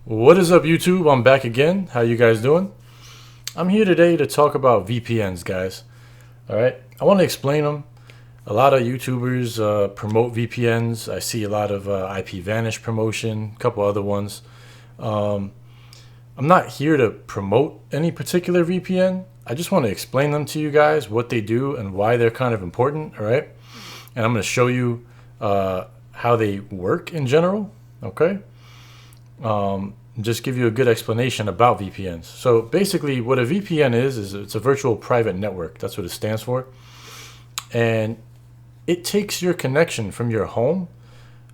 What is up, YouTube? I'm back again. How you guys doing? I'm here today to talk about VPNs, guys. All right, I want to explain them. A lot of YouTubers promote VPNs. I see a lot of IPVanish promotion, a couple other ones. I'm not here to promote any particular VPN. I just want to explain them to you guys, what they do and why they're kind of important. All right, and I'm going to show you how they work in general. Okay. Just give you a good explanation about VPNs. So basically what a VPN is it's a virtual private network. That's what it stands for. And it takes your connection from your home,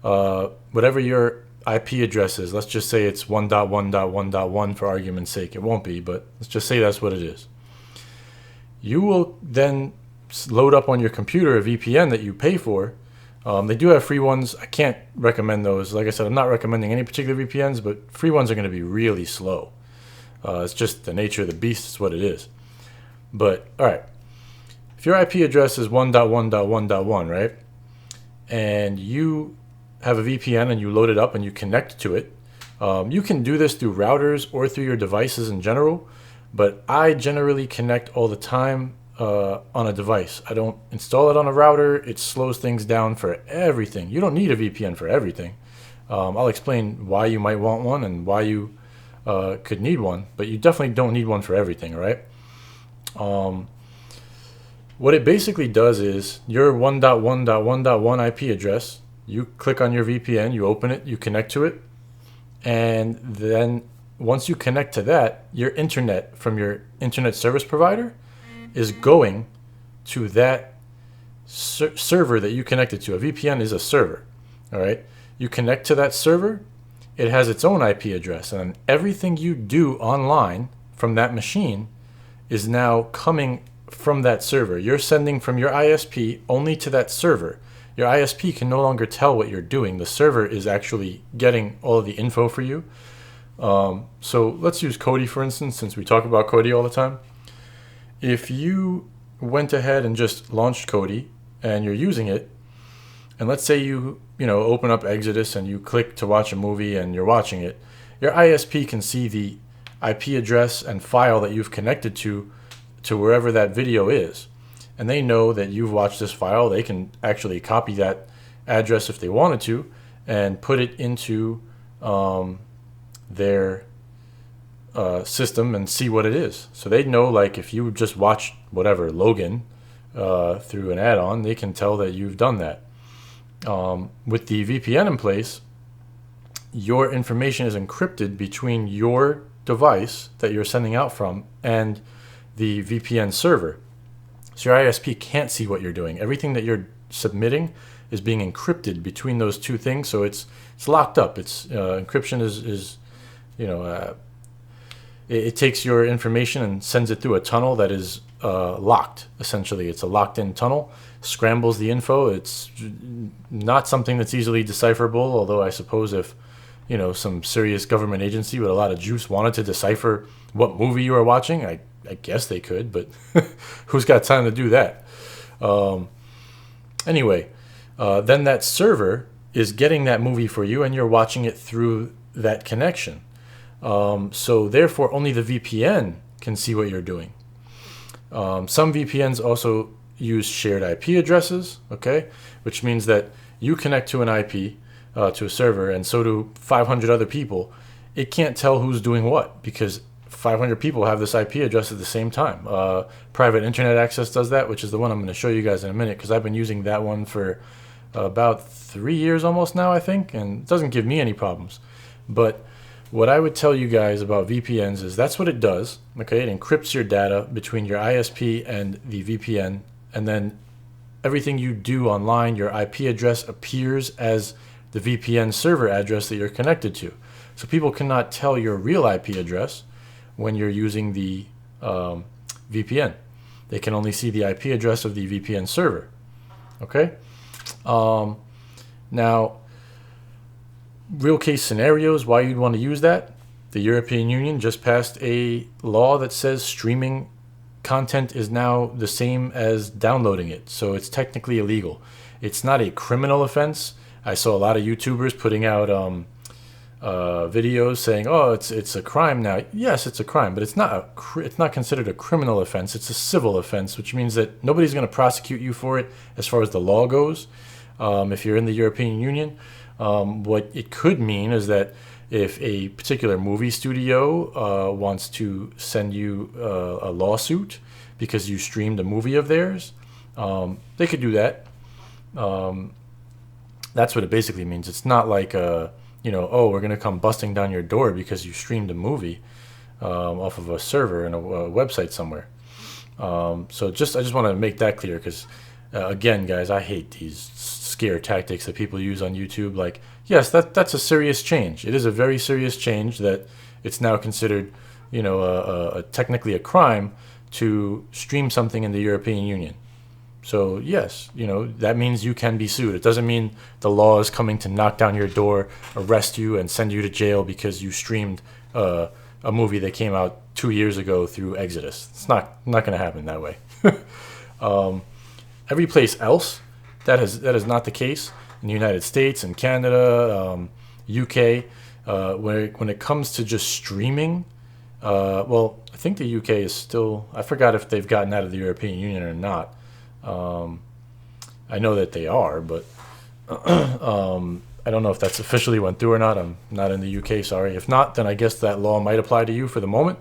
whatever your IP address is. Let's just say it's 1.1.1.1 for argument's sake. It won't be, but let's just say that's what it is. You will then load up on your computer a VPN that you pay for. They do have free ones. I can't recommend those. Like I said, I'm not recommending any particular VPNs, but free ones are going to be really slow. It's just the nature of the beast. It's what it is. But, all right. If your IP address is 1.1.1.1, right, and you have a VPN and you load it up and you connect to it, you can do this through routers or through your devices in general, but I generally connect all the time on a device. I don't install it on a router. It slows things down for everything. You don't need a VPN for everything. I'll explain why you might want one and why you could need one, but you definitely don't need one for everything, right? What it basically does is your 1.1.1.1 IP address, you click on your VPN, you open it, you connect to it, and then once you connect to that, your internet from your internet service provider is going to that server that you connected to. A VPN is a server, all right? You connect to that server, it has its own IP address, and everything you do online from that machine is now coming from that server. You're sending from your ISP only to that server. Your ISP can no longer tell what you're doing. The server is actually getting all of the info for you. So let's use Kodi, for instance, since we talk about Kodi all the time. If you went ahead and just launched Kodi and you're using it, and let's say you open up Exodus and you click to watch a movie and you're watching it, your ISP can see the IP address and file that you've connected to wherever that video is. And they know that you've watched this file. They can actually copy that address if they wanted to and put it into their system and see what it is. So they know, like, if you just watch whatever Logan through an add-on, they can tell that you've done that. With the VPN in place, your information is encrypted between your device that you're sending out from and the VPN server. So your ISP can't see what you're doing. Everything that you're submitting is being encrypted between those two things. So it's locked up. It's encryption is it takes your information and sends it through a tunnel that is locked. Essentially, it's a locked-in tunnel. Scrambles the info. It's not something that's easily decipherable. Although I suppose if some serious government agency with a lot of juice wanted to decipher what movie you are watching, I guess they could. But who's got time to do that? Anyway, then that server is getting that movie for you, and you're watching it through that connection. So therefore, only the VPN can see what you're doing. Some VPNs also use shared IP addresses, okay, which means that you connect to an IP to a server, and so do 500 other people. It can't tell who's doing what because 500 people have this IP address at the same time. Private internet access does that, which is the one I'm going to show you guys in a minute because I've been using that one for about 3 years almost now, I think, and it doesn't give me any problems. But what I would tell you guys about VPNs is that's what it does. Okay, it encrypts your data between your ISP and the VPN, and then everything you do online, your IP address appears as the VPN server address that you're connected to. So people cannot tell your real IP address when you're using the VPN. They can only see the IP address of the VPN server. Okay? Now, real case scenarios, why you'd want to use that. The European Union just passed a law that says streaming content is now the same as downloading it. So it's technically illegal. It's not a criminal offense. I saw a lot of YouTubers putting out videos saying, "Oh, it's a crime now." Yes, it's a crime, but it's not considered a criminal offense. It's a civil offense, which means that nobody's going to prosecute you for it as far as the law goes. If you're in the European Union, what it could mean is that if a particular movie studio wants to send you a lawsuit because you streamed a movie of theirs, they could do that. That's what it basically means. It's not like oh, we're gonna come busting down your door because you streamed a movie off of a server in a website somewhere. So I just want to make that clear because again, guys, I hate these scare tactics that people use on YouTube. Like, yes, that's a serious change. It is a very serious change that it's now considered, technically a crime to stream something in the European Union. So yes, that means you can be sued. It doesn't mean the law is coming to knock down your door, arrest you, and send you to jail because you streamed a movie that came out 2 years ago through Exodus. It's not going to happen that way. Every place else, that is not the case. In the United States and Canada, UK, when it comes to just streaming, well, I think the UK is still, I forgot if they've gotten out of the European Union or not. I know that they are, but I don't know if that's officially went through or not. I'm not in the UK, sorry. If not, then I guess that law might apply to you for the moment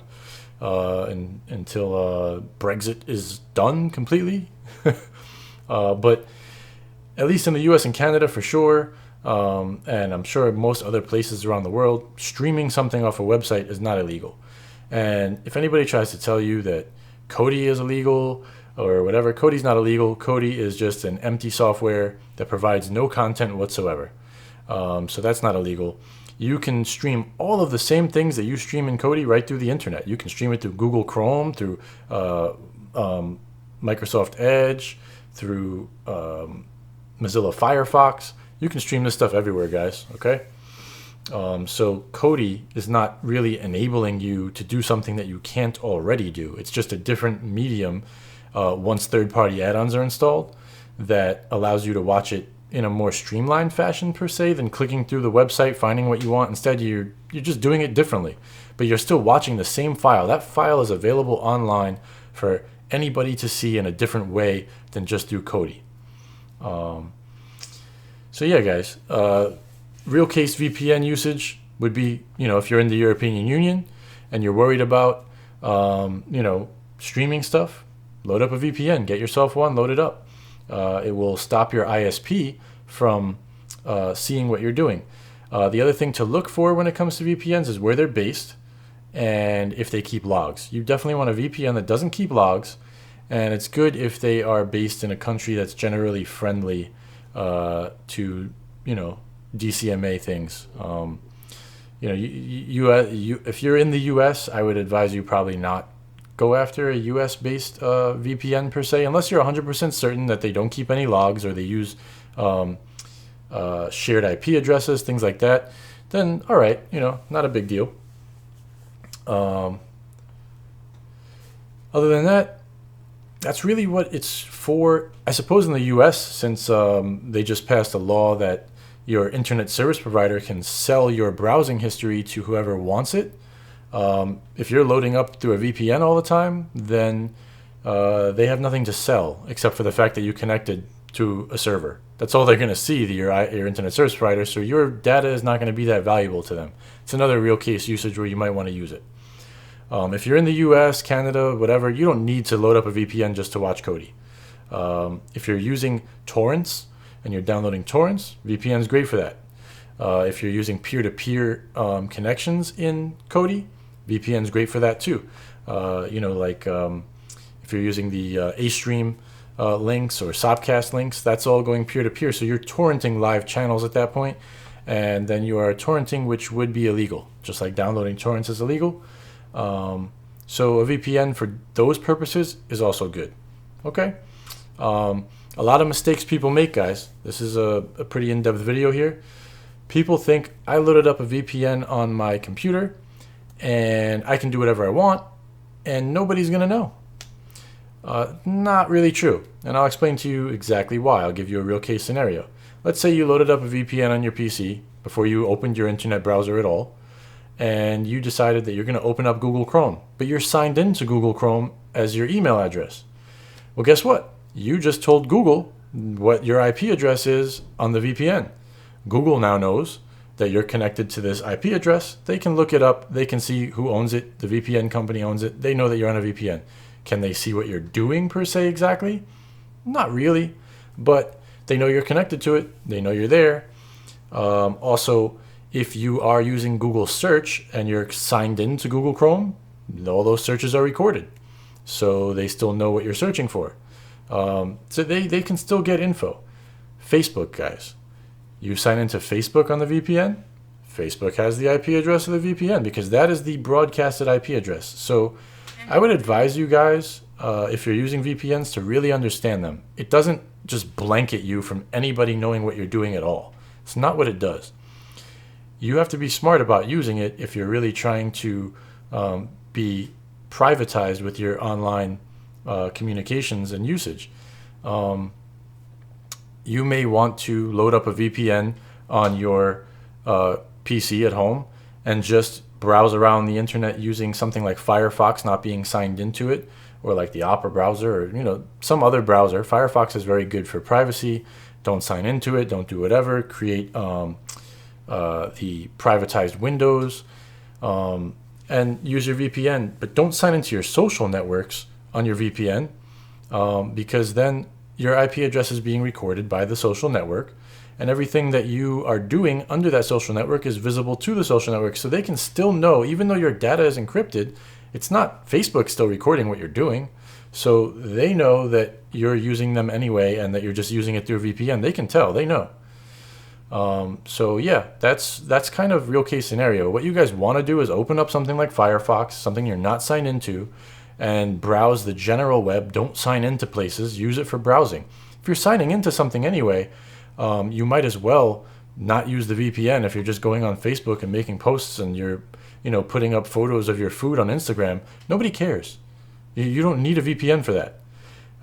until Brexit is done completely. But at least in the US and Canada for sure, and I'm sure most other places around the world, streaming something off a website is not illegal. And if anybody tries to tell you that Kodi is illegal or whatever, Kodi's not illegal. Kodi is just an empty software that provides no content whatsoever. So that's not illegal. You can stream all of the same things that you stream in Kodi right through the internet. You can stream it through Google Chrome, through Microsoft Edge, through Mozilla Firefox. You can stream this stuff everywhere, guys, okay? So Kodi is not really enabling you to do something that you can't already do. It's just a different medium once third-party add-ons are installed that allows you to watch it in a more streamlined fashion per se than clicking through the website, finding what you want. Instead, you're just doing it differently, but you're still watching the same file. That file is available online for anybody to see in a different way than just through Kodi. So yeah, guys, real case VPN usage would be, if you're in the European Union and you're worried about, streaming stuff, load up a VPN, get yourself one, load it up. It will stop your ISP from seeing what you're doing. The other thing to look for when it comes to VPNs is where they're based and if they keep logs. You definitely want a VPN that doesn't keep logs, and it's good if they are based in a country that's generally friendly to, DCMA things. If you're in the US, I would advise you probably not go after a US-based VPN per se, unless you're 100% certain that they don't keep any logs or they use shared IP addresses, things like that. Then, all right, not a big deal. Other than that, that's really what it's for. I suppose in the US, since they just passed a law that your internet service provider can sell your browsing history to whoever wants it. If you're loading up through a VPN all the time, then they have nothing to sell except for the fact that you connected to a server. That's all they're going to see, your internet service provider, so your data is not going to be that valuable to them. It's another real case usage where you might want to use it. If you're in the US, Canada, whatever, you don't need to load up a VPN just to watch Kodi. If you're using torrents and you're downloading torrents, VPN is great for that. If you're using peer-to-peer connections in Kodi, VPN is great for that too. If you're using the A-Stream links or Sopcast links, that's all going peer-to-peer. So you're torrenting live channels at that point, and then you are torrenting, which would be illegal, just like downloading torrents is illegal. So a VPN for those purposes is also good. Okay? A lot of mistakes people make, guys. This is a pretty in-depth video here. People think I loaded up a VPN on my computer and I can do whatever I want and nobody's going to know. Not really true. And I'll explain to you exactly why. I'll give you a real case scenario. Let's say you loaded up a VPN on your PC before you opened your internet browser at all, and you decided that you're going to open up Google Chrome, but you're signed into Google Chrome as your email address. Well, guess what? You just told Google what your IP address is on the VPN. Google now knows that you're connected to this IP address. They can look it up. They can see who owns it. The VPN company owns it. They know that you're on a VPN. Can they see what you're doing per se exactly? Not really, but they know you're connected to it. They know you're there. Also, if you are using Google search and you're signed into Google Chrome, all those searches are recorded. So they still know what you're searching for. So they can still get info. Facebook, guys. You sign into Facebook on the VPN, Facebook has the IP address of the VPN because that is the broadcasted IP address. So I would advise you guys, if you're using VPNs, to really understand them. It doesn't just blanket you from anybody knowing what you're doing at all. It's not what it does. You have to be smart about using it if you're really trying to be privatized with your online communications and usage. You may want to load up a VPN on your PC at home and just browse around the internet using something like Firefox, not being signed into it, or like the Opera browser, or some other browser. Firefox is very good for privacy. Don't sign into it. Don't do whatever. Create the privatized windows and use your VPN, but don't sign into your social networks on your VPN because then your IP address is being recorded by the social network, and everything that you are doing under that social network is visible to the social network. So they can still know, even though your data is encrypted, it's not Facebook still recording what you're doing. So they know that you're using them anyway and that you're just using it through a VPN. They can tell, they know. So yeah, that's kind of real case scenario. What you guys want to do is open up something like Firefox, something you're not signed into, and browse the general web. Don't sign into places. Use it for browsing. If you're signing into something anyway, you might as well not use the VPN if you're just going on Facebook and making posts and you're putting up photos of your food on Instagram. Nobody cares. You don't need a VPN for that.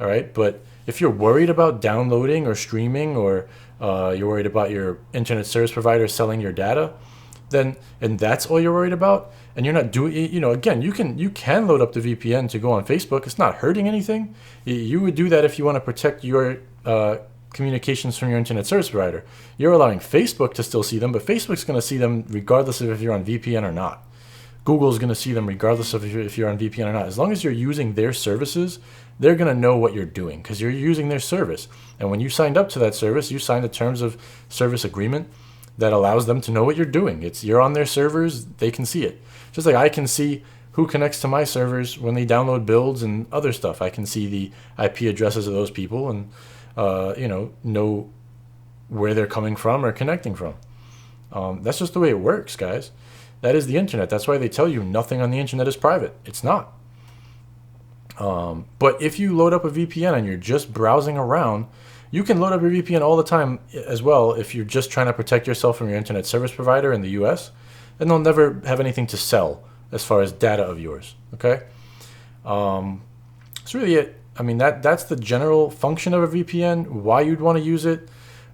All right. But if you're worried about downloading or streaming, or you're worried about your internet service provider selling your data, and that's all you're worried about, and you're not doing, again, you can load up the VPN to go on Facebook. It's not hurting anything. You would do that if you want to protect your communications from your internet service provider. You're allowing Facebook to still see them, but Facebook's going to see them regardless of if you're on VPN or not. Google's going to see them regardless of if you're on VPN or not. As long as you're using their services, they're going to know what you're doing because you're using their service. And when you signed up to that service, you signed a terms of service agreement that allows them to know what you're doing. You're on their servers, they can see it. Just like I can see who connects to my servers when they download builds and other stuff. I can see the IP addresses of those people and know where they're coming from or connecting from. That's just the way it works, guys. That is the internet. That's why they tell you nothing on the internet is private. It's not. But if you load up a VPN and you're just browsing around, you can load up your VPN all the time as well if you're just trying to protect yourself from your internet service provider in the US. Then they'll never have anything to sell as far as data of yours. Okay? That's really it. I mean, that's the general function of a VPN, why you'd want to use it.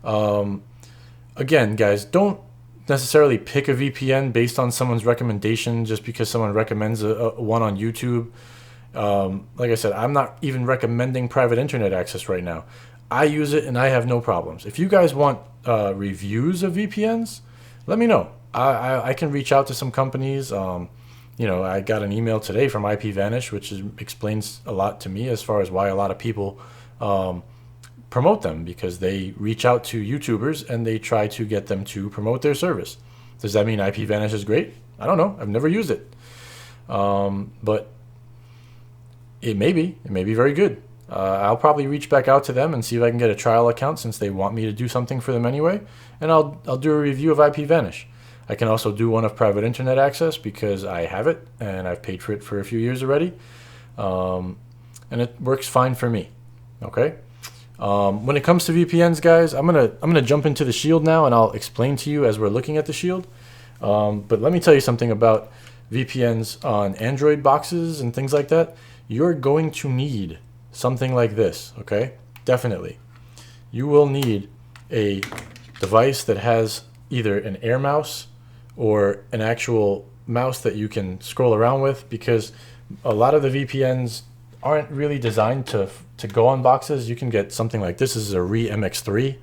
Again, guys, don't necessarily pick a VPN based on someone's recommendation just because someone recommends one on YouTube. Like I said, I'm not even recommending private internet access right now. I use it and I have no problems. If you guys want reviews of VPNs, let me know. I can reach out to some companies. I got an email today from IPVanish, which explains a lot to me as far as why a lot of people promote them, because they reach out to YouTubers and they try to get them to promote their service. Does that mean IPVanish is great? I don't know. I've never used it. But it may be very good. I'll probably reach back out to them and see if I can get a trial account since they want me to do something for them anyway. And I'll do a review of IPVanish. I can also do one of private internet access because I have it and I've paid for it for a few years already. And it works fine for me. Okay. When it comes to VPNs, guys, I'm gonna jump into the Shield now and I'll explain to you as we're looking at the Shield. But let me tell you something about VPNs on Android boxes and things like that. You're going to need something like this, okay? Definitely. You will need a device that has either an air mouse or an actual mouse that you can scroll around with, because a lot of the VPNs aren't really designed to go on boxes. You can get something like this. This is a Re MX3.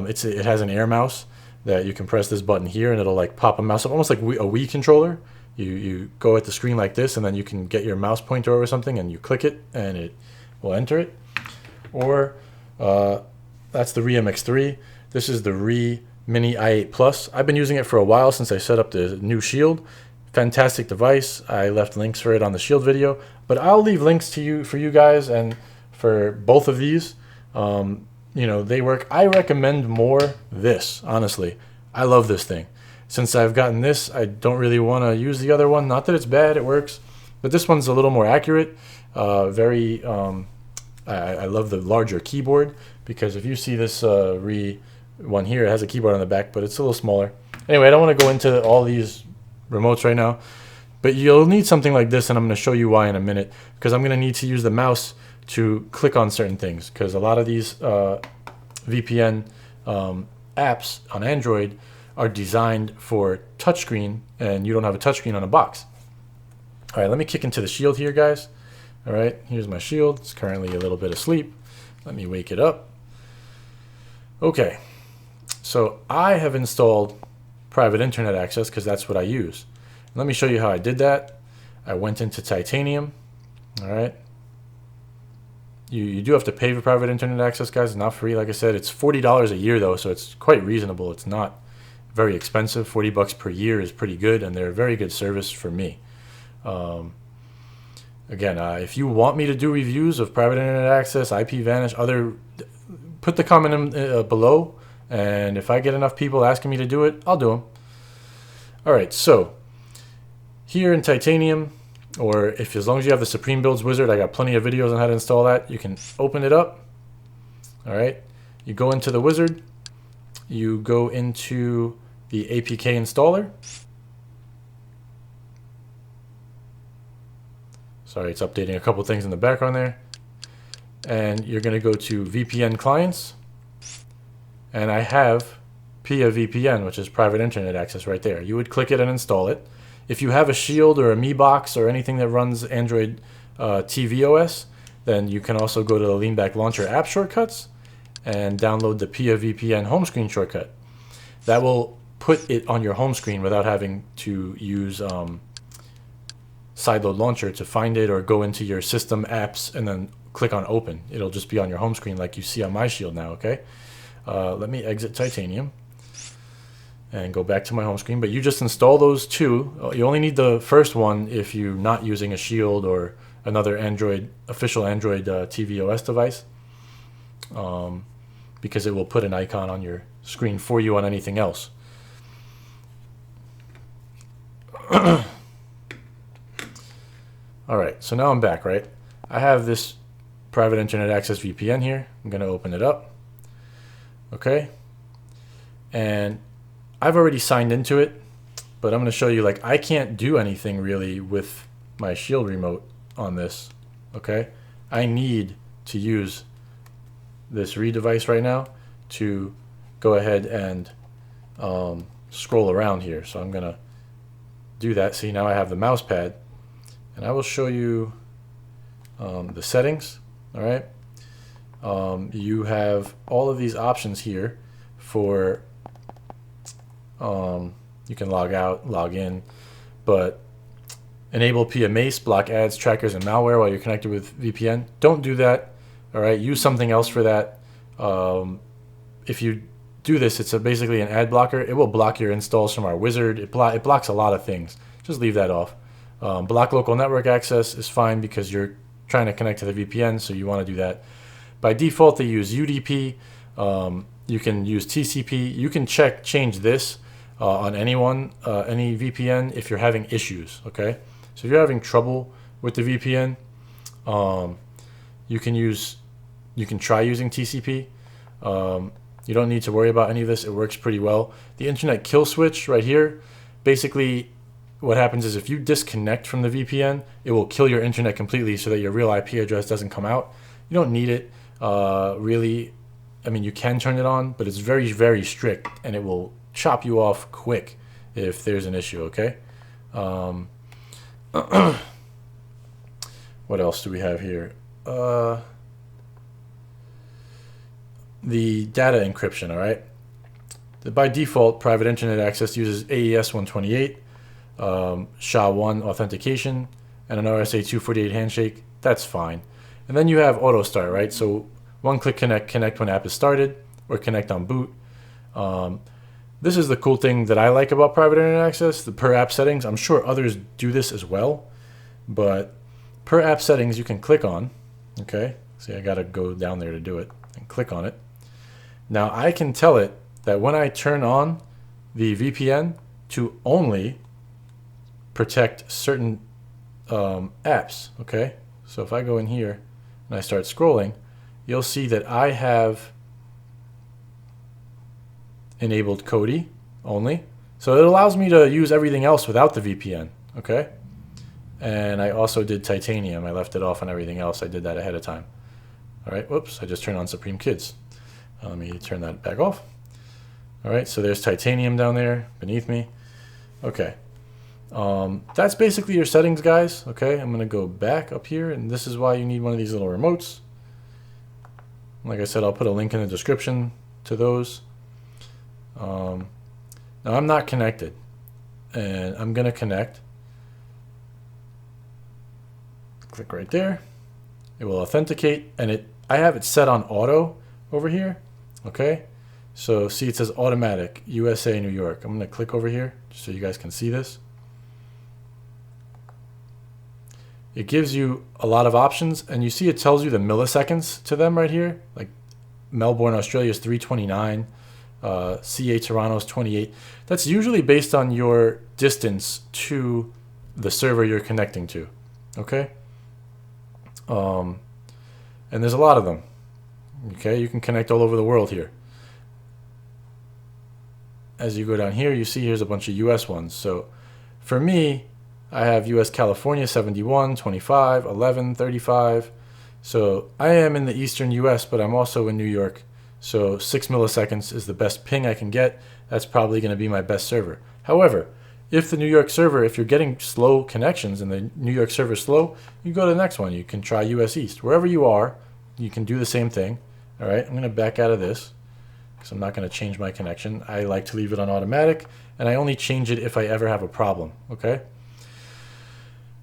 It has an air mouse that you can press this button here and it'll like pop a mouse up, almost like a Wii controller. You go at the screen like this, and then you can get your mouse pointer over something and you click it and it will enter it. Or that's the Re MX3. This is the Re Mini i8 Plus. I've been using it for a while, since I set up the new Shield. Fantastic device. I left links for it on the Shield video, but I'll leave links for you guys and for both of these. You know, they work. I recommend more this, honestly. I love this thing. Since I've gotten this, I don't really want to use the other one. Not that it's bad, it works, but this one's a little more accurate. I love the larger keyboard, because if you see this Re one here, it has a keyboard on the back, but it's a little smaller. Anyway, I don't want to go into all these remotes right now, but you'll need something like this, and I'm going to show you why in a minute, because I'm going to need to use the mouse to click on certain things, because a lot of these VPN apps on Android are designed for touchscreen, and you don't have a touchscreen on a box. All right, let me kick into the Shield here, guys. All right, here's my Shield. It's currently a little bit asleep. Let me wake it up. Okay, so I have installed private internet access because that's what I use. Let me show you how I did that. I went into Titanium. All right. You do have to pay for private internet access, guys. It's not free. Like I said, it's $40 a year, though, so it's quite reasonable. It's not very expensive. $40 per year is pretty good, and they're a very good service for me. Again, if you want me to do reviews of private internet access, IPVanish, put the comment in, below, and if I get enough people asking me to do it, I'll do them. All right, so here in Titanium, or as long as you have the Supreme Builds Wizard, I got plenty of videos on how to install that. You can open it up. All right, you go into the wizard, you go into the APK installer. Sorry, it's updating a couple things in the background there. And you're going to go to VPN clients. And I have PIA VPN, which is private internet access right there. You would click it and install it. If you have a Shield or a Mi Box or anything that runs Android tvOS, then you can also go to the Leanback Launcher app shortcuts and download the PIA VPN home screen shortcut. That will put it on your home screen without having to use Sideload Launcher to find it, or go into your system apps and then click on open. It'll just be on your home screen like you see on my Shield now, okay? Let me exit Titanium and go back to my home screen. But you just install those two. You only need the first one if you're not using a Shield or another official Android tvOS device, because it will put an icon on your screen for you on anything else. All right, so now I'm back, right? I have this private internet access VPN here. I'm going to open it up. Okay. And I've already signed into it, but I'm going to show you, like, I can't do anything really with my Shield remote on this. Okay. I need to use this Re device right now to go ahead and scroll around here. So I'm going to do that. See, now I have the mouse pad. And I will show you the settings. All right. You have all of these options here for, you can log out, log in, but enable PIA Mace, block ads, trackers, and malware while you're connected with VPN. Don't do that. All right. Use something else for that. If you do this, it's basically an ad blocker. It will block your installs from our wizard. It blocks a lot of things. Just leave that off. Block local network access is fine because you're trying to connect to the VPN, so you want to do that. By default, they use UDP. You can use TCP. You can change this on any VPN if you're having issues. Okay, so if you're having trouble with the VPN, you can try using TCP. You don't need to worry about any of this. It works pretty well. The internet kill switch right here, basically, what happens is if you disconnect from the VPN, it will kill your internet completely so that your real IP address doesn't come out. You don't need it, really. I mean, you can turn it on, but it's very, very strict, and it will chop you off quick if there's an issue, okay? What else do we have here? The data encryption, all right? By default, private internet access uses AES 128, SHA-1 authentication, and an RSA 248 handshake. That's fine. And then you have auto start, right? So one-click connect when app is started, or connect on boot. This is the cool thing that I like about private internet access, the per app settings. I'm sure others do this as well, but per app settings you can click on, okay? See, I gotta go down there to do it and click on it. Now I can tell it that when I turn on the VPN to only protect certain apps, okay? So if I go in here and I start scrolling, you'll see that I have enabled Kodi only. So it allows me to use everything else without the VPN, okay? And I also did Titanium. I left it off on everything else. I did that ahead of time. All right, whoops, I just turned on Supreme Kids. Let me turn that back off. All right, so there's Titanium down there beneath me. Okay, that's basically your settings, guys. Okay, I'm gonna go back up here, and this is why you need one of these little remotes. Like I said, I'll put a link in the description to those. Now I'm not connected, and I'm gonna connect. Click right there. It will authenticate, and I have it set on auto over here. Okay, so see, it says automatic USA New York. I'm gonna click over here just so you guys can see this. It gives you a lot of options, and you see it tells you the milliseconds to them right here. Like Melbourne, Australia is 329. CA Toronto's 28. That's usually based on your distance to the server you're connecting to. Okay. And there's a lot of them. Okay, you can connect all over the world here. As you go down here, you see here's a bunch of US ones. So for me, I have US California 71, 25, 11, 35. So I am in the eastern US, but I'm also in New York. So 6 milliseconds is the best ping I can get. That's probably going to be my best server. However, if the New York server, if you're getting slow connections and the New York server is slow, you go to the next one. You can try US East. Wherever you are, you can do the same thing. All right, I'm going to back out of this because I'm not going to change my connection. I like to leave it on automatic, and I only change it if I ever have a problem. Okay.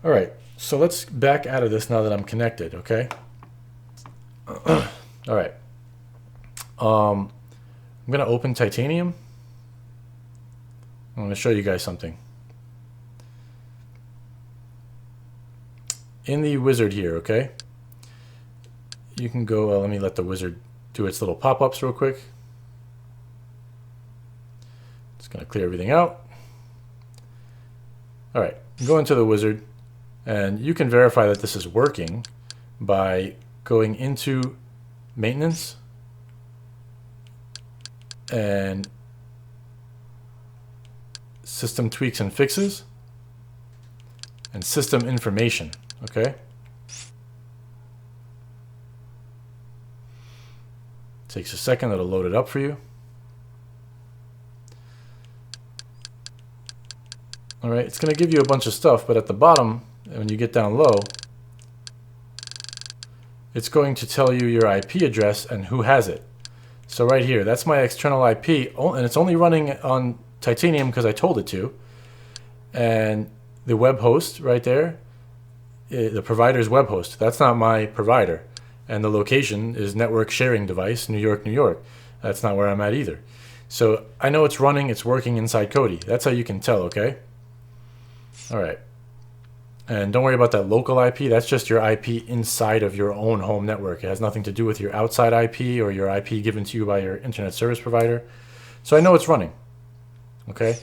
All right, so let's back out of this now that I'm connected. Okay. All right. I'm going to open Titanium. I'm going to show you guys something. In the wizard here, okay? You can go, let me let the wizard do its little pop-ups real quick. It's going to clear everything out. All right, go into the wizard, and you can verify that this is working by going into maintenance and system tweaks and fixes and system information. Okay, takes a second, it'll load it up for you. All right, it's going to give you a bunch of stuff, but at the bottom, when you get down low, it's going to tell you your IP address and who has it. So right here, that's my external IP, and it's only running on Titanium because I told it to. And the web host right there, the provider's web host, that's not my provider. And the location is network sharing device, New York, New York. That's not where I'm at either. So I know it's running, it's working inside Kodi. That's how you can tell, okay? All right. And don't worry about that local IP. That's just your IP inside of your own home network. It has nothing to do with your outside IP or your IP given to you by your internet service provider. So I know it's running. Okay.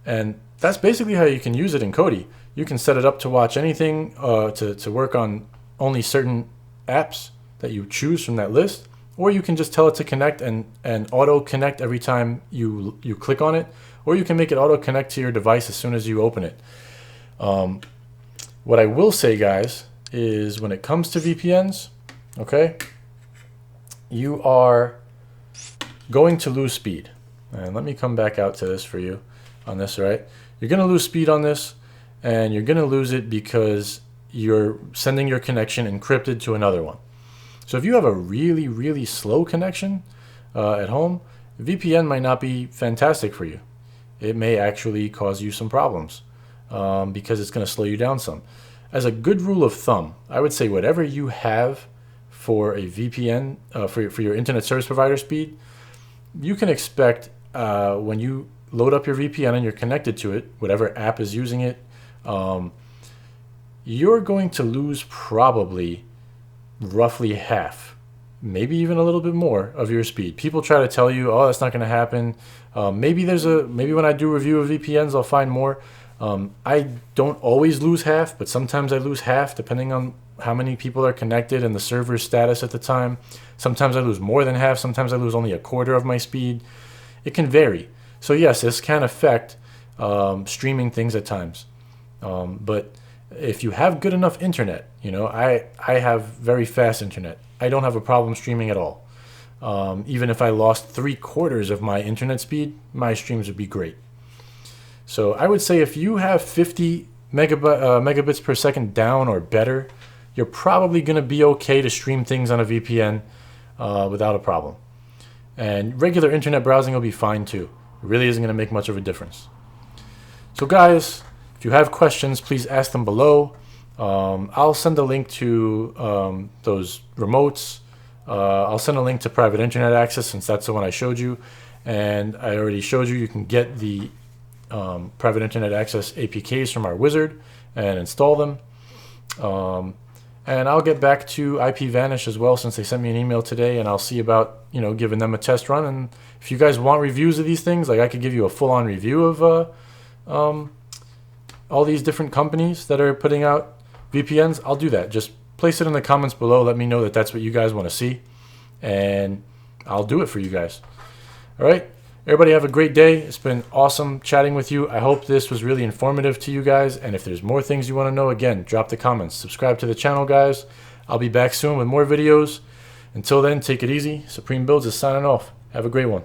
And that's basically how you can use it in Kodi. You can set it up to watch anything, to work on only certain apps that you choose from that list, or you can just tell it to connect and auto connect every time you click on it, or you can make it auto connect to your device as soon as you open it. What I will say, guys, is when it comes to VPNs, okay, you are going to lose speed, And let me come back out to this for you on this, right? You're going to lose speed on this, and you're going to lose it because you're sending your connection encrypted to another one. So if you have a really, really slow connection at home, VPN might not be fantastic for you. It may actually cause you some problems because it's going to slow you down some. As a good rule of thumb, I would say whatever you have for a VPN, for your internet service provider speed, you can expect when you load up your VPN and you're connected to it, whatever app is using it, you're going to lose probably roughly half, maybe even a little bit more of your speed. People try to tell you, oh, that's not going to happen. Maybe when I do review of VPNs, I'll find more. I don't always lose half, but sometimes I lose half depending on how many people are connected and the server status at the time. Sometimes I lose more than half. Sometimes I lose only a quarter of my speed. It can vary. So yes, this can affect streaming things at times. But if you have good enough internet, I have very fast internet. I don't have a problem streaming at all. Even if I lost 3/4 of my internet speed, my streams would be great. So I would say if you have 50 megabits per second down or better, you're probably going to be okay to stream things on a VPN without a problem. And regular internet browsing will be fine too. It really isn't going to make much of a difference. So guys, if you have questions, please ask them below. I'll send a link to those remotes. I'll send a link to private internet access since that's the one I showed you. And I already showed you can get the private internet access APKs from our wizard and install them. And I'll get back to IPVanish as well since they sent me an email today, and I'll see about giving them a test run. And if you guys want reviews of these things, like I could give you a full-on review of all these different companies that are putting out VPNs, I'll do that. Just place it in the comments below. Let me know that that's what you guys want to see, and I'll do it for you guys. All right. Everybody have a great day. It's been awesome chatting with you. I hope this was really informative to you guys. And if there's more things you want to know, again, drop the comments. Subscribe to the channel, guys. I'll be back soon with more videos. Until then, take it easy. Supreme Builds is signing off. Have a great one.